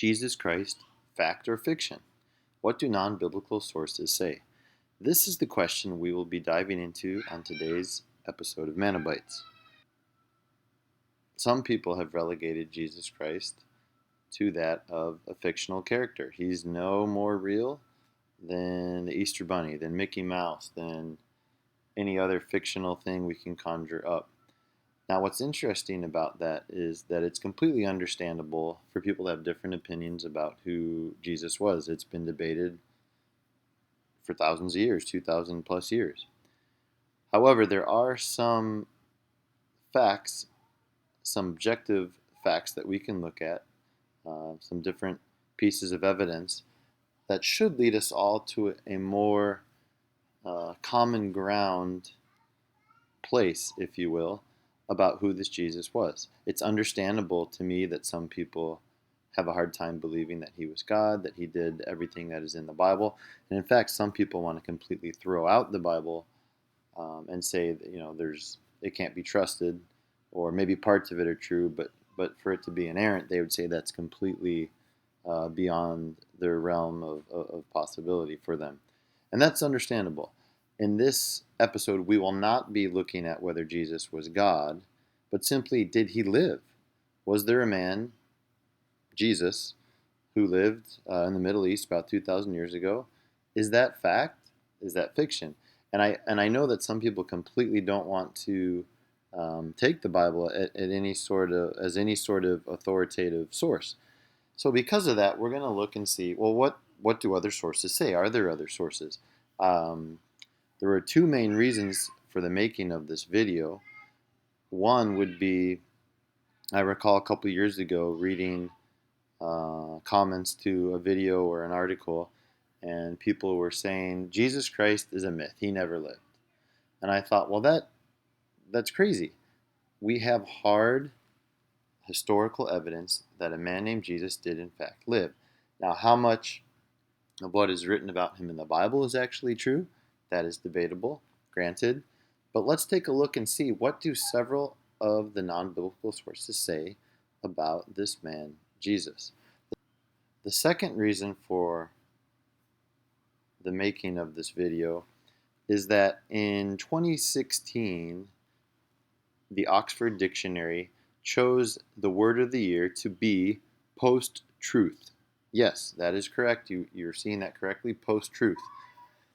Jesus Christ, fact or fiction? What do non-biblical sources say? This is the question we will be diving into on today's episode of Manna Bites. Some people have relegated Jesus Christ to that of a fictional character. He's no more real than the Easter Bunny, than Mickey Mouse, than any other fictional thing we can conjure up. Now, what's interesting about that is that it's completely understandable for people to have different opinions about who Jesus was. It's been debated for thousands of years, 2,000 plus years. However, there are some facts, some objective facts that we can look at, some different pieces of evidence that should lead us all to a more common ground place, if you will, about who this Jesus was. It's understandable to me that some people have a hard time believing that he was God, that he did everything that is in the Bible. And in fact, some people want to completely throw out the Bible and say that, it can't be trusted, or maybe parts of it are true, but for it to be inerrant, they would say that's completely beyond their realm of possibility for them. And that's understandable. In this episode, we will not be looking at whether Jesus was God, but simply, did he live? Was there a man, Jesus, who lived in the Middle East about 2,000 years ago? Is that fact? Is that fiction? And I know that some people completely don't want to take the Bible as any sort of authoritative source. So because of that, we're going to look and see, well, what do other sources say? Are there other sources? There were two main reasons for the making of this video. One would be, I recall a couple years ago reading comments to a video or an article, and people were saying, Jesus Christ is a myth. He never lived. And I thought, well, that's crazy. We have hard historical evidence that a man named Jesus did in fact live. Now, how much of what is written about him in the Bible is actually true? That is debatable, granted. But let's take a look and see, what do several of the non-biblical sources say about this man, Jesus. The second reason for the making of this video is that in 2016, the Oxford Dictionary chose the word of the year to be post-truth. Yes, that is correct. You're seeing that correctly, post-truth.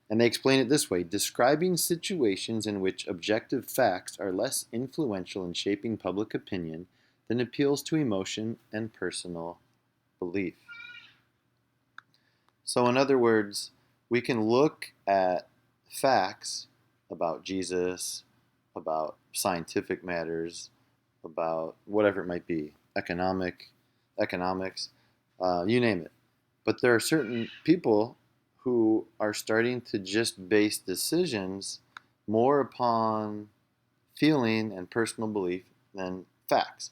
And they explain it this way: describing situations in which objective facts are less influential in shaping public opinion than appeals to emotion and personal belief. So in other words, we can look at facts about Jesus, about scientific matters, about whatever it might be, economics, you name it. But there are certain people who are starting to just base decisions more upon feeling and personal belief than facts.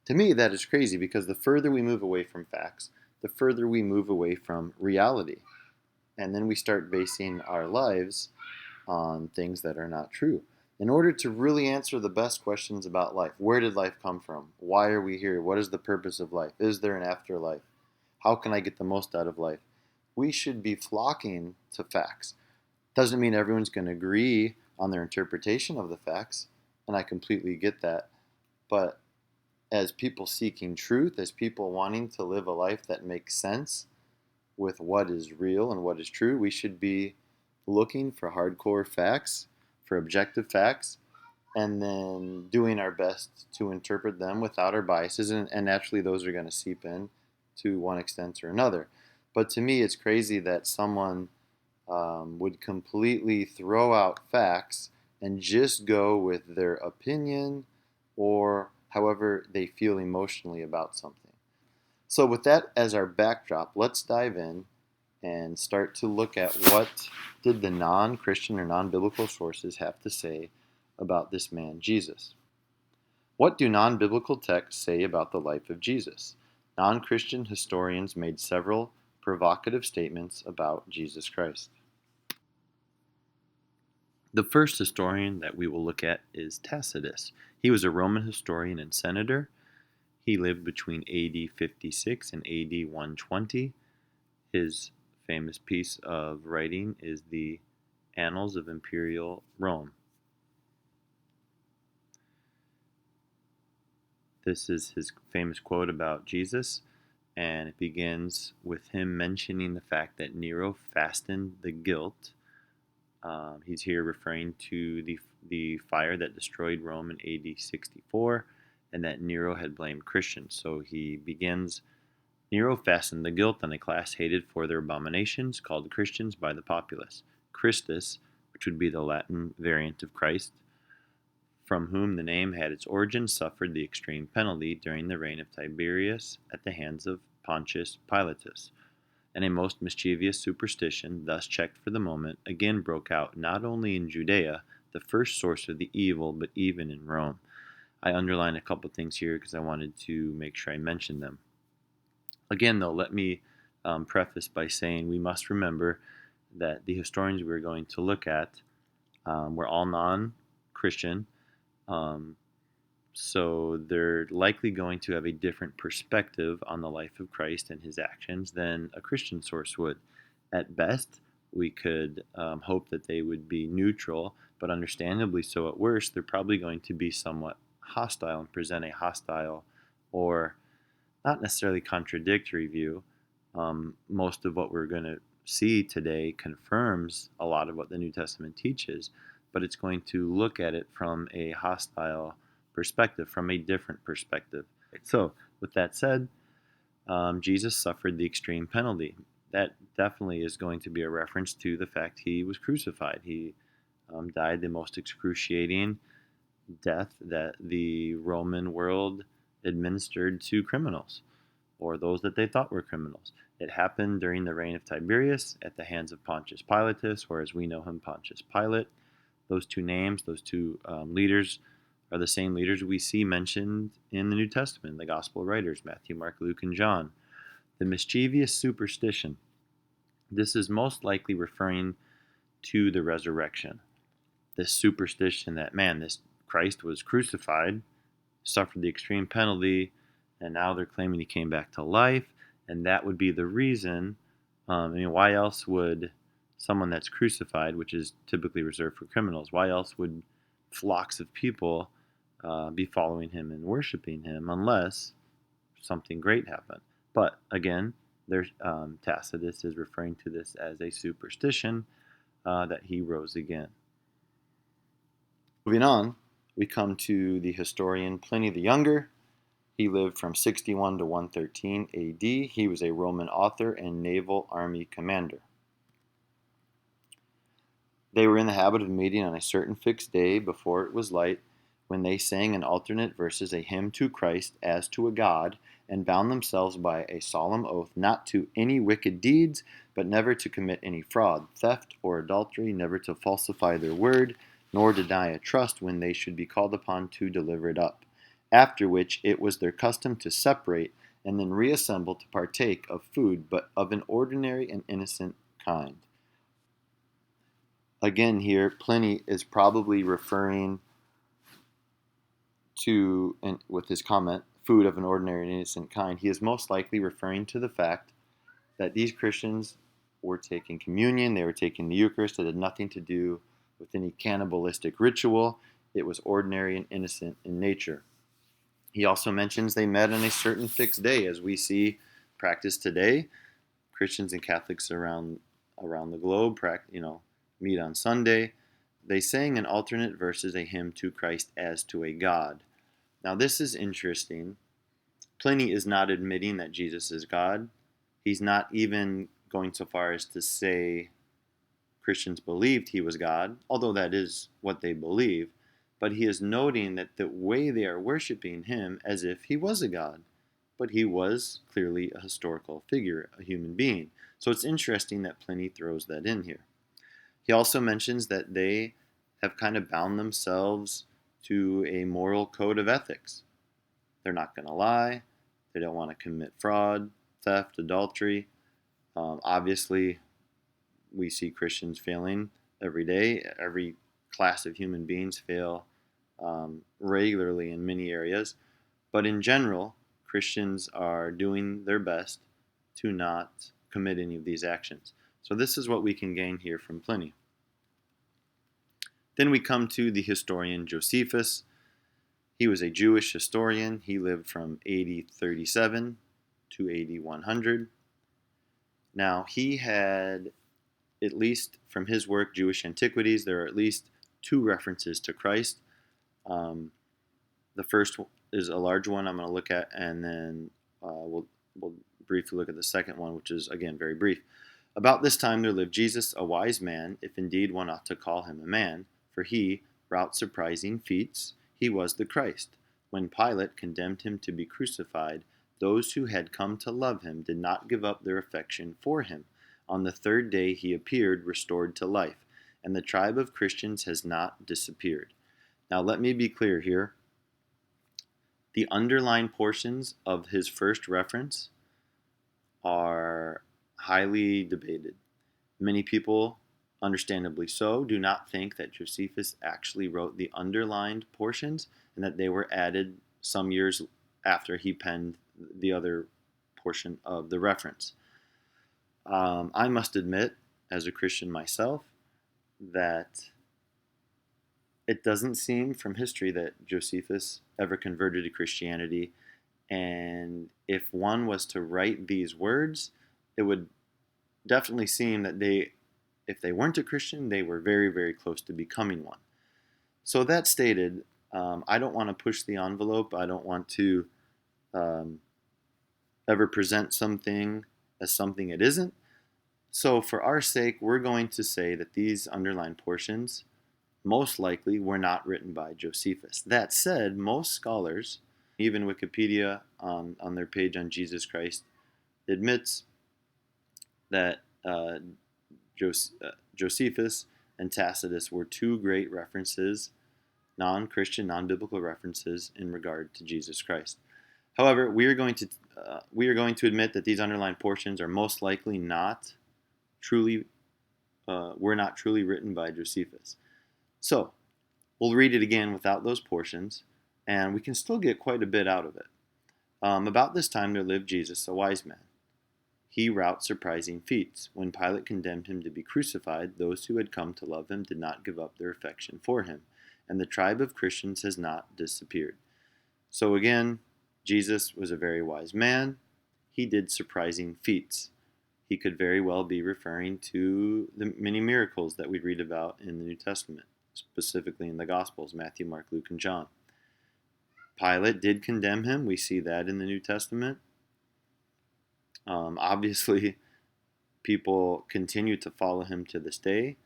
To me, that is crazy, because the further we move away from facts, the further we move away from reality. And then we start basing our lives on things that are not true. In order to really answer the best questions about life, where did life come from? Why are we here? What is the purpose of life? Is there an afterlife? How can I get the most out of life? We should be flocking to facts. Doesn't mean everyone's going to agree on their interpretation of the facts, and I completely get that. But as people seeking truth, as people wanting to live a life that makes sense with what is real and what is true, we should be looking for hardcore facts, for objective facts, and then doing our best to interpret them without our biases. And naturally, those are going to seep in to one extent or another. But to me, it's crazy that someone would completely throw out facts and just go with their opinion or however they feel emotionally about something. So with that as our backdrop, let's dive in and start to look at what did the non-Christian or non-biblical sources have to say about this man, Jesus. What do non-biblical texts say about the life of Jesus? Non-Christian historians made several provocative statements about Jesus Christ. The first historian that we will look at is Tacitus. He was a Roman historian and senator. He lived between AD 56 and AD 120. His famous piece of writing is the Annals of Imperial Rome. This is his famous quote about Jesus, and it begins with him mentioning the fact that Nero fastened the guilt. He's here referring to the fire that destroyed Rome in AD 64, and that Nero had blamed Christians. So he begins, Nero fastened the guilt on a class hated for their abominations, called Christians by the populace. Christus, which would be the Latin variant of Christ, from whom the name had its origin, suffered the extreme penalty during the reign of Tiberius at the hands of Pontius Pilatus. And a most mischievous superstition, thus checked for the moment, again broke out not only in Judea, the first source of the evil, but even in Rome. I underline a couple things here because I wanted to make sure I mentioned them. Again, though, let me preface by saying we must remember that the historians we're going to look at were all non-Christian, so they're likely going to have a different perspective on the life of Christ and his actions than a Christian source would. At best, we could hope that they would be neutral, but understandably so at worst, they're probably going to be somewhat hostile and present a hostile or not necessarily contradictory view. Most of what we're going to see today confirms a lot of what the New Testament teaches, but it's going to look at it from a hostile perspective, from a different perspective. So, with that said, Jesus suffered the extreme penalty. That definitely is going to be a reference to the fact he was crucified. He died the most excruciating death that the Roman world administered to criminals, or those that they thought were criminals. It happened during the reign of Tiberius at the hands of Pontius Pilatus, or as we know him, Pontius Pilate. Those two names, those two leaders, are the same leaders we see mentioned in the New Testament, the Gospel writers, Matthew, Mark, Luke, and John. The mischievous superstition. This is most likely referring to the resurrection. This superstition that, man, this Christ was crucified, suffered the extreme penalty, and now they're claiming he came back to life, and that would be the reason. Why else would someone that's crucified, which is typically reserved for criminals, why else would flocks of people be following him and worshiping him unless something great happened? But again, Tacitus is referring to this as a superstition that he rose again. Moving on, we come to the historian Pliny the Younger. He lived from 61 to 113 AD. He was a Roman author and naval army commander. They were in the habit of meeting on a certain fixed day before it was light, when they sang in alternate verses a hymn to Christ as to a God, and bound themselves by a solemn oath not to any wicked deeds, but never to commit any fraud, theft, or adultery, never to falsify their word, nor deny a trust when they should be called upon to deliver it up. After which it was their custom to separate and then reassemble to partake of food, but of an ordinary and innocent kind. Again, here, Pliny is probably referring to, and with his comment, food of an ordinary and innocent kind. He is most likely referring to the fact that these Christians were taking communion, they were taking the Eucharist. It had nothing to do with any cannibalistic ritual. It was ordinary and innocent in nature. He also mentions they met on a certain fixed day, as we see practiced today. Christians and Catholics around the globe, meet on Sunday. They sang in alternate verses a hymn to Christ as to a God. Now this is interesting. Pliny is not admitting that Jesus is God. He's not even going so far as to say Christians believed he was God, although that is what they believe. But he is noting that the way they are worshiping him as if he was a god. But he was clearly a historical figure, a human being. So it's interesting that Pliny throws that in here. He also mentions that they have kind of bound themselves to a moral code of ethics. They're not going to lie. They don't want to commit fraud, theft, adultery. Obviously, we see Christians failing every day. Every class of human beings fail regularly in many areas. But in general, Christians are doing their best to not commit any of these actions. So this is what we can gain here from Pliny. Then we come to the historian Josephus. He was a Jewish historian. He lived from AD 37 to AD 100. Now, he had, at least from his work, Jewish Antiquities, there are at least 2 references to Christ. The first is a large one I'm going to look at, and then we'll briefly look at the second one, which is, again, very brief. About this time there lived Jesus, a wise man, if indeed one ought to call him a man, for he wrought surprising feats. He was the Christ. When Pilate condemned him to be crucified, those who had come to love him did not give up their affection for him. On the 3rd day he appeared, restored to life, and the tribe of Christians has not disappeared. Now let me be clear here. The underlined portions of his first reference are highly debated. Many people, understandably so, do not think that Josephus actually wrote the underlined portions and that they were added some years after he penned the other portion of the reference. I must admit, as a Christian myself, that it doesn't seem from history that Josephus ever converted to Christianity, and if one was to write these words, it would definitely seem that if they weren't a Christian, they were very, very close to becoming one. So that stated, I don't want to push the envelope. I don't want to ever present something as something it isn't. So for our sake, we're going to say that these underlined portions most likely were not written by Josephus. That said, most scholars, even Wikipedia on their page on Jesus Christ, admits that Josephus and Tacitus were 2 great references, non-Christian, non-biblical references in regard to Jesus Christ. However, we are going to admit that these underlined portions are most likely were not truly written by Josephus. So, we'll read it again without those portions, and we can still get quite a bit out of it. About this time there lived Jesus, a wise man. He wrought surprising feats. When Pilate condemned him to be crucified, those who had come to love him did not give up their affection for him, and the tribe of Christians has not disappeared. So again, Jesus was a very wise man. He did surprising feats. He could very well be referring to the many miracles that we read about in the New Testament, specifically in the Gospels, Matthew, Mark, Luke, and John. Pilate did condemn him. We see that in the New Testament. Obviously, people continue to follow him to this day.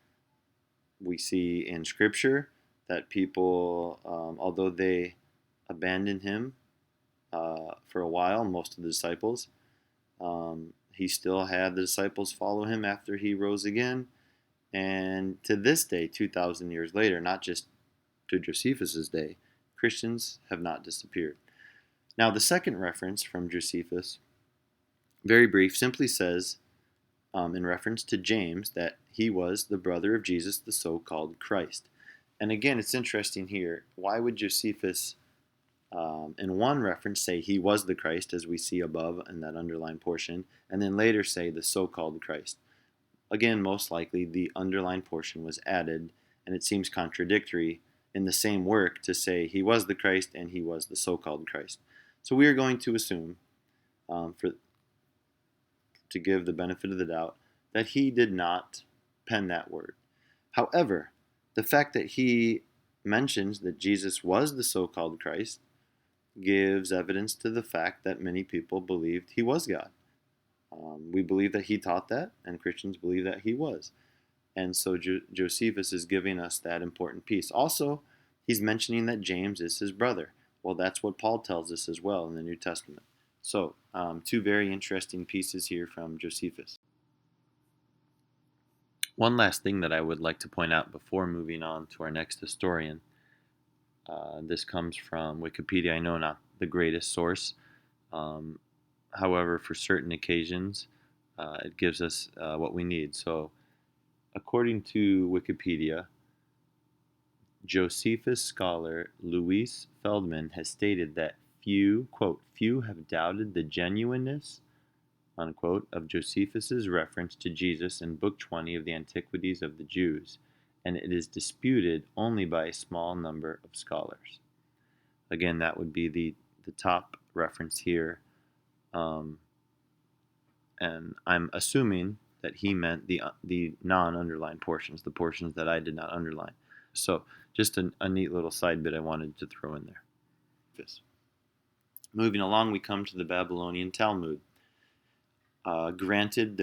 We see in Scripture that people, although they abandoned him for a while, most of the disciples, he still had the disciples follow him after he rose again. And to this day, 2,000 years later, not just to Josephus' day, Christians have not disappeared. Now, the second reference from Josephus, very brief, simply says, in reference to James, that he was the brother of Jesus, the so-called Christ. And again, it's interesting here. Why would Josephus, in one reference, say he was the Christ, as we see above in that underlined portion, and then later say the so-called Christ? Again, most likely the underlined portion was added, and it seems contradictory in the same work to say he was the Christ and he was the so-called Christ. So we are going to assume, to give the benefit of the doubt, that he did not pen that word. However, the fact that he mentions that Jesus was the so-called Christ gives evidence to the fact that many people believed he was God. We believe that he taught that, and Christians believe that he was. And so Josephus is giving us that important piece. Also, he's mentioning that James is his brother. Well, that's what Paul tells us as well in the New Testament. So, 2 very interesting pieces here from Josephus. One last thing that I would like to point out before moving on to our next historian. This comes from Wikipedia. I know not the greatest source. However, for certain occasions, it gives us what we need. So, according to Wikipedia, Josephus scholar Louis Feldman has stated that quote, few have doubted the genuineness, unquote, of Josephus's reference to Jesus in Book 20 of the Antiquities of the Jews, and it is disputed only by a small number of scholars. Again, that would be the top reference here, and I'm assuming that he meant the non-underlined portions, the portions that I did not underline. So just a neat little side bit I wanted to throw in there. Moving along, we come to the Babylonian Talmud. Granted,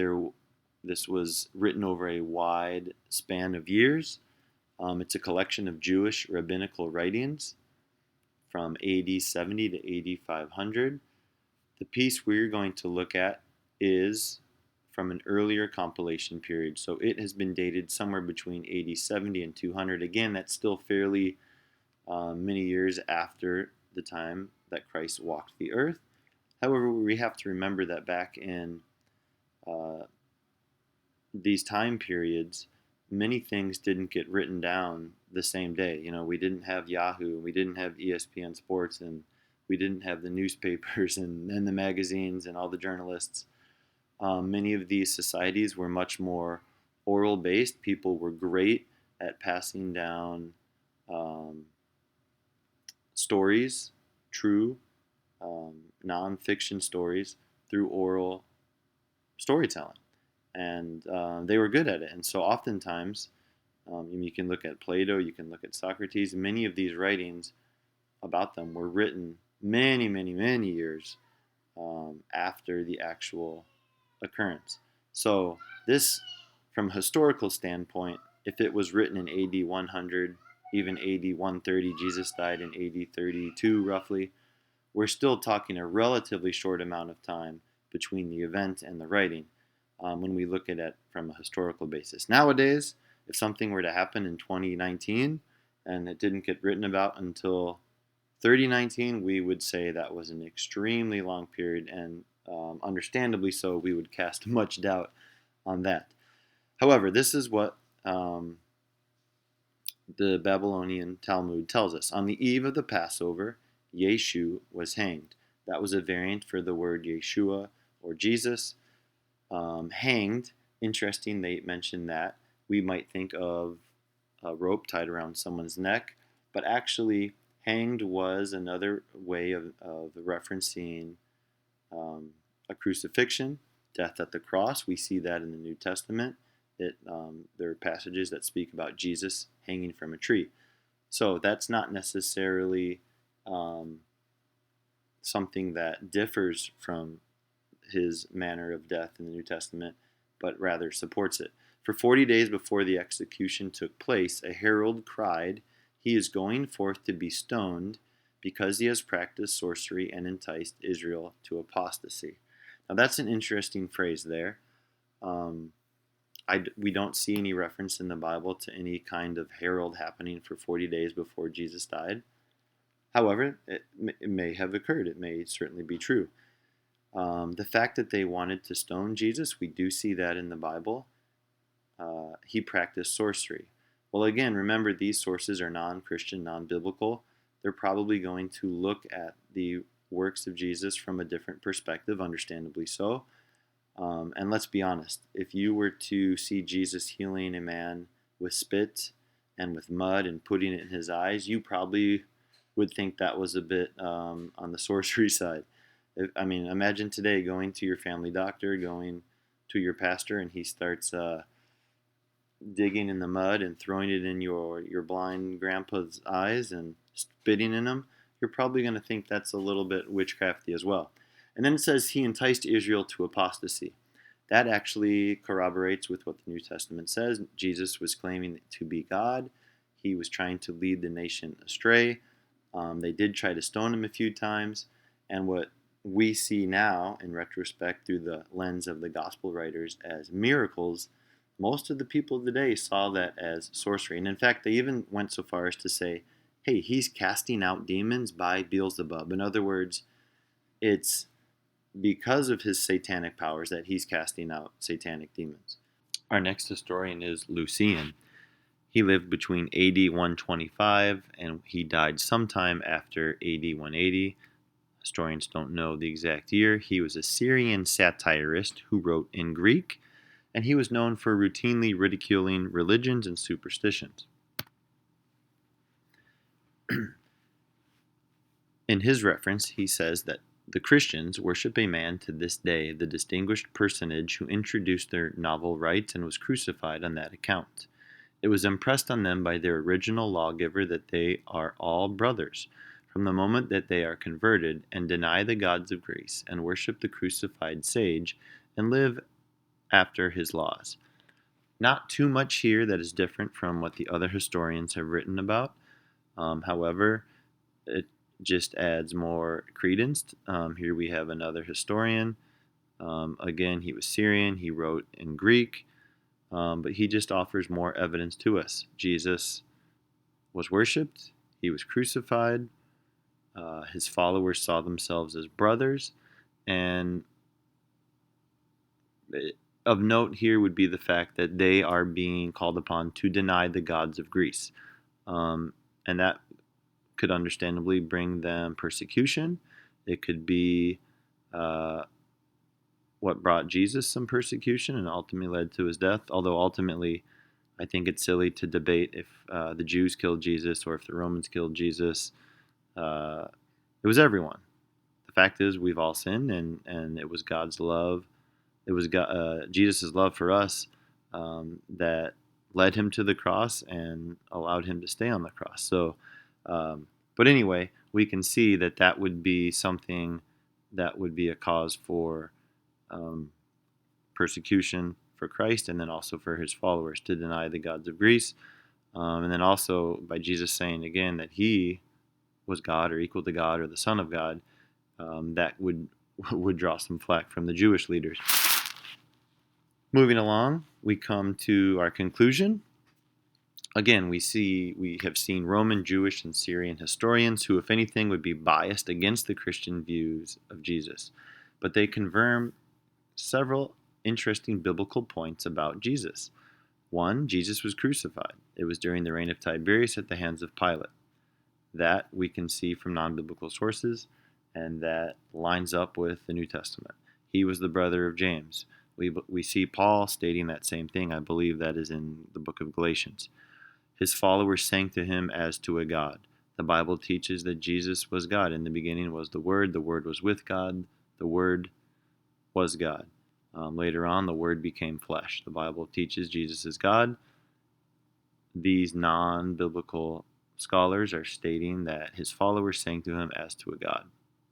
this was written over a wide span of years. It's a collection of Jewish rabbinical writings from AD 70 to AD 500. The piece we're going to look at is from an earlier compilation period, so it has been dated somewhere between AD 70 and 200. Again, that's still fairly many years after the time that Christ walked the earth. However, we have to remember that back in these time periods, many things didn't get written down the same day. You know, we didn't have Yahoo, we didn't have ESPN Sports, and we didn't have the newspapers and the magazines and all the journalists. Many of these societies were much more oral based. People were great at passing down stories, true non-fiction stories, through oral storytelling. And they were good at it. And so oftentimes, you can look at Plato, you can look at Socrates, many of these writings about them were written many, many, many years after the actual occurrence. So this, from a historical standpoint, if it was written in AD 100, even AD 130, Jesus died in AD 32 roughly, we're still talking a relatively short amount of time between the event and the writing when we look at it from a historical basis. Nowadays, if something were to happen in 2019 and it didn't get written about until 3019, we would say that was an extremely long period, and understandably so, we would cast much doubt on that. However, this is what the Babylonian Talmud tells us. On the eve of the Passover, Yeshu was hanged. That was a variant for the word Yeshua or Jesus. Hanged, interesting, they mention that. We might think of a rope tied around someone's neck, but actually hanged was another way of referencing a crucifixion, death at the cross. We see that in the New Testament. There are passages that speak about Jesus hanging from a tree. So that's not necessarily something that differs from his manner of death in the New Testament, but rather supports it. For 40 days before the execution took place, a herald cried, "He is going forth to be stoned because he has practiced sorcery and enticed Israel to apostasy." Now that's an interesting phrase there. We don't see any reference in the Bible to any kind of herald happening for 40 days before Jesus died. However, it may have occurred. It may certainly be true. The fact that they wanted to stone Jesus, we do see that in the Bible. He practiced sorcery. Well, again, remember, these sources are non-Christian, non-biblical. They're probably going to look at the works of Jesus from a different perspective, understandably so. And let's be honest, if you were to see Jesus healing a man with spit and with mud and putting it in his eyes, you probably would think that was a bit on the sorcery side. Imagine today going to your family doctor, going to your pastor, and he starts digging in the mud and throwing it in your blind grandpa's eyes and spitting in them. You're probably going to think that's a little bit witchcrafty as well. And then it says he enticed Israel to apostasy. That actually corroborates with what the New Testament says. Jesus was claiming to be God. He was trying to lead the nation astray. They did try to stone him a few times. And what we see now, in retrospect, through the lens of the gospel writers as miracles, most of the people today saw that as sorcery. And in fact, they even went so far as to say, hey, he's casting out demons by Beelzebub. In other words, it's because of his satanic powers that he's casting out satanic demons. Our next historian is Lucian. He lived between AD 125 and he died sometime after AD 180. Historians don't know the exact year. He was a Syrian satirist who wrote in Greek, and he was known for routinely ridiculing religions and superstitions. In his reference, he says that the Christians worship a man to this day, the distinguished personage who introduced their novel rites and was crucified on that account. It was impressed on them by their original lawgiver that they are all brothers, from the moment that they are converted and deny the gods of Greece and worship the crucified sage and live after his laws. Not too much here that is different from what the other historians have written about. However, it just adds more credence. Here we have another historian. Again, he was Syrian. He wrote in Greek. But he just offers more evidence to us. Jesus was worshipped. He was crucified. His followers saw themselves as brothers. And of note here would be the fact that they are being called upon to deny the gods of Greece. And that could understandably bring them persecution. It could be what brought Jesus some persecution and ultimately led to his death, although ultimately I think it's silly to debate if the Jews killed Jesus or if the Romans killed Jesus. It was everyone. The fact is we've all sinned, and it was God's love. It was Jesus' love for us that led him to the cross and allowed him to stay on the cross. So, but anyway, we can see that that would be something that would be a cause for persecution for Christ, and then also for his followers to deny the gods of Greece. And then also by Jesus saying again that he was God or equal to God or the Son of God, that would draw some flack from the Jewish leaders. Moving along, we come to our conclusion. Again, we have seen Roman, Jewish, and Syrian historians who, if anything, would be biased against the Christian views of Jesus. But they confirm several interesting biblical points about Jesus. One, Jesus was crucified. It was during the reign of Tiberius at the hands of Pilate. That we can see from non-biblical sources, and that lines up with the New Testament. He was the brother of James. We see Paul stating that same thing. I believe that is in the book of Galatians. His followers sang to him as to a God. The Bible teaches that Jesus was God. In the beginning was the Word was with God, the Word was God. Later on, the Word became flesh. The Bible teaches Jesus is God. These non-biblical scholars are stating that his followers sang to him as to a God.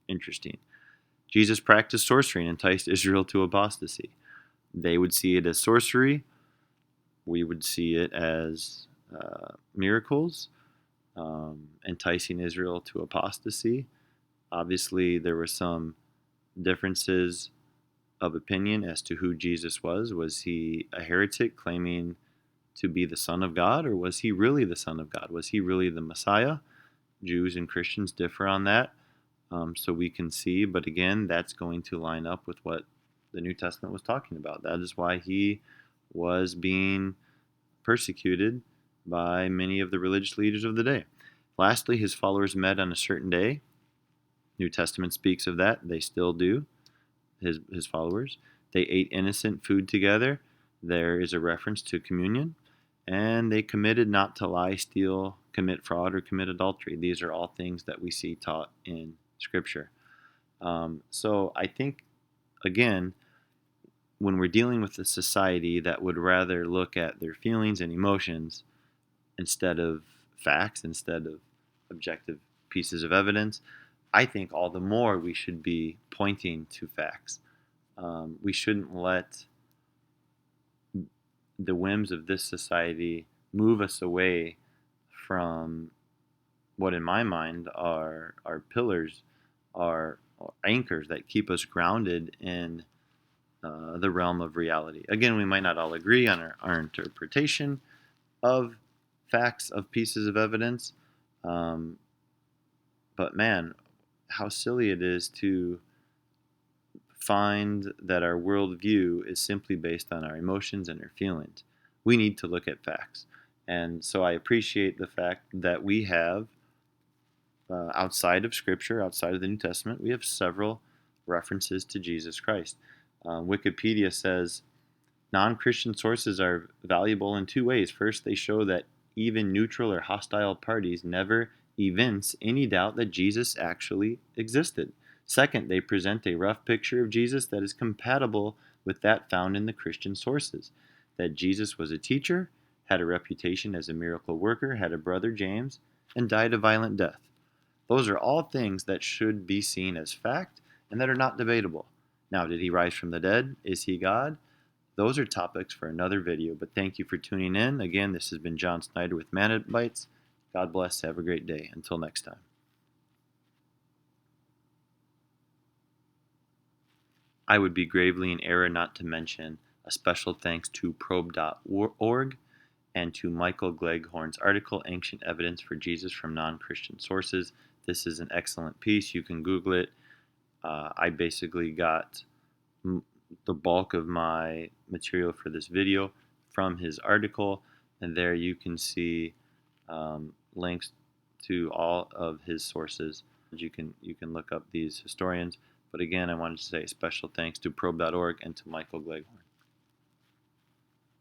Interesting. Jesus practiced sorcery and enticed Israel to apostasy. They would see it as sorcery. We would see it as miracles, enticing Israel to apostasy. Obviously, there were some differences of opinion as to who Jesus was. Was he a heretic claiming to be the Son of God, or was he really the Son of God? Was he really the Messiah? Jews and Christians differ on that. So we can see, but again, that's going to line up with what the New Testament was talking about. That is why he was being persecuted by many of the religious leaders of the day. Lastly, his followers met on a certain day. New Testament speaks of that. They still do, his followers. They ate innocent food together. There is a reference to communion. And they committed not to lie, steal, commit fraud, or commit adultery. These are all things that we see taught in Scripture. So I think, again, when we're dealing with a society that would rather look at their feelings and emotions instead of facts, instead of objective pieces of evidence, I think all the more we should be pointing to facts. We shouldn't let the whims of this society move us away from what in my mind are pillars, are anchors that keep us grounded in the realm of reality. Again, we might not all agree on our interpretation of facts, of pieces of evidence, but man, how silly it is to find that our worldview is simply based on our emotions and our feelings. We need to look at facts. And so I appreciate the fact that we have outside of Scripture, outside of the New Testament, we have several references to Jesus Christ. Wikipedia says non-Christian sources are valuable in two ways. First, they show that even neutral or hostile parties never evince any doubt that Jesus actually existed. Second, they present a rough picture of Jesus that is compatible with that found in the Christian sources. That Jesus was a teacher, had a reputation as a miracle worker, had a brother James, and died a violent death. Those are all things that should be seen as fact and that are not debatable. Now, did he rise from the dead? Is he God? Those are topics for another video, but thank you for tuning in. Again, this has been John Snyder with Manna Bites. God bless. Have a great day. Until next time. I would be gravely in error not to mention a special thanks to probe.org and to Michael Gleghorn's article, Ancient Evidence for Jesus from Non-Christian Sources. This is an excellent piece. You can Google it. I basically got the bulk of my material for this video from his article, and there you can see links to all of his sources. You can look up these historians. But again, I wanted to say special thanks to probe.org and to Michael Gleghorn.